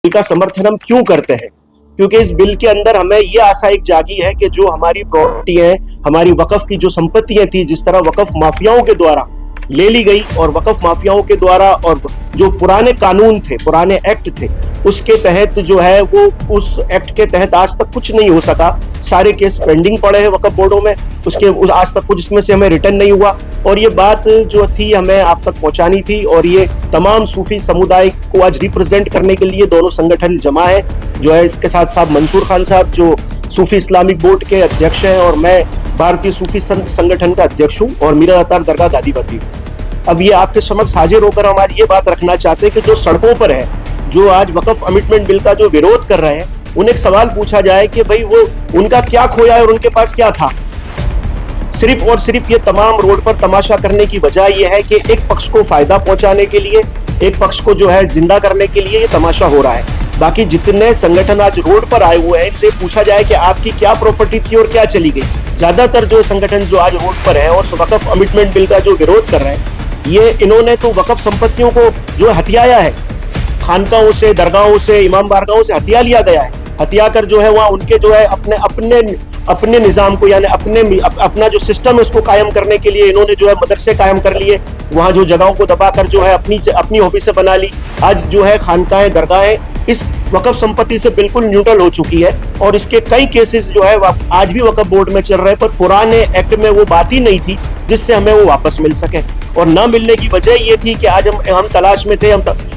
Bill का समर्थन हम क्यों करते हैं? क्योंकि इस बिल के अंदर हमें ये आशा एक जागी है कि जो हमारी प्रॉपर्टी है, हमारी वक्फ की जो संपत्तियां थी, जिस तरह वक्फ माफियाओं के द्वारा ले ली गई और वक्फ माफियाओं के द्वारा और जो पुराने कानून थे, पुराने एक्ट थे, उसके तहत जो है वो उस एक्ट के तहत आज तक कुछ नहीं हो सका। सारे केस पेंडिंग पड़े हैं वक्फ बोर्डों में, आज तक कुछ इसमें से हमें रिटर्न नहीं हुआ। और ये बात जो थी हमें आप तक पहुंचानी थी, और ये तमाम सूफी समुदाय को आज रिप्रेजेंट करने के लिए दोनों संगठन जमा है। जो है इसके साथ साथ मंसूर खान साहब जो सूफी इस्लामिक बोर्ड के अध्यक्ष हैं, और मैं भारतीय सूफी संत संगठन का अध्यक्ष हूँ, और मीरा अतार दरगाह गादीपति हूँ। अब ये आपके समक्ष हाजिर होकर हम आज ये बात रखना चाहते हैं कि जो सड़कों पर है, जो आज वक्फ अमेंडमेंट बिल का जो विरोध कर रहे हैं, उन्हें एक सवाल पूछा जाए कि भाई वो उनका क्या खोया है और उनके पास क्या था। सिर्फ और सिर्फ ये तमाम रोड पर तमाशा करने की वजह यह है कि एक पक्ष को फायदा पहुंचाने के लिए, एक पक्ष को जो है जिंदा करने के लिए ये तमाशा हो रहा है। बाकी जितने संगठन आज रोड पर आए हुए हैं, इनसे पूछा जाए कि आपकी क्या प्रॉपर्टी थी और क्या चली गई। ज्यादातर जो संगठन जो आज रोड पर है और वक्फ अमेंडमेंट बिल का जो विरोध कर रहे हैं, ये इन्होंने तो वक्फ संपत्तियों को जो हथियाया है, खानकाओं से, दरगाहों से, इमाम बारगाहों से हथिया लिया गया है। हथिया कर जो है वहाँ उनके जो है अपने निजाम को, यानी अपना जो सिस्टम है उसको कायम करने के लिए इन्होंने जो है मदरसे कायम कर लिए। वहाँ जो जगहों को दबाकर जो है अपनी ऑफिसें बना ली। आज जो है खानकाएं, दरगाहें इस वक्फ संपत्ति से बिल्कुल न्यूट्रल हो चुकी है, और इसके कई केसेस जो है आज भी वक्फ बोर्ड में चल रहे हैं। पर पुराने एक्ट में वो बात ही नहीं थी जिससे हमें वो वापस मिल सके, और ना मिलने की वजह ये थी कि आज हम तलाश में थे।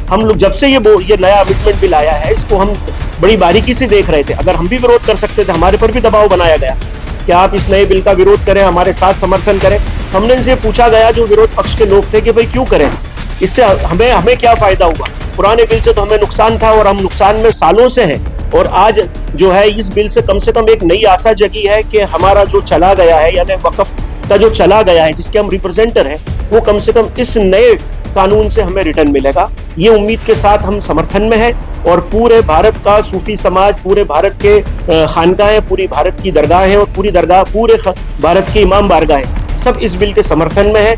हम लोग जब से ये नया अमेंडमेंट बिल आया है, इसको हम बड़ी बारीकी से देख रहे थे। अगर हम भी विरोध कर सकते थे, हमारे पर भी दबाव बनाया गया कि आप इस नए बिल का विरोध करें, हमारे साथ समर्थन करें। हमने इनसे पूछा गया, जो विरोध पक्ष के लोग थे, कि भाई क्यों करें, इससे हमें क्या फायदा हुआ। पुराने बिल से तो हमें नुकसान था और हम नुकसान में सालों से हैं, और आज जो है इस बिल से कम एक नई आशा जगी है कि हमारा जो चला गया है, यानी वक्फ का जो चला गया है, जिसके हम रिप्रेजेंटर हैं, वो कम से कम इस नए कानून से हमें रिटर्न मिलेगा। ये उम्मीद के साथ हम समर्थन में हैं, और पूरे भारत का सूफी समाज, पूरे भारत के खानकाहें, पूरी भारत की दरगाहें और पूरे भारत के इमाम बारगाहें सब इस बिल के समर्थन में है।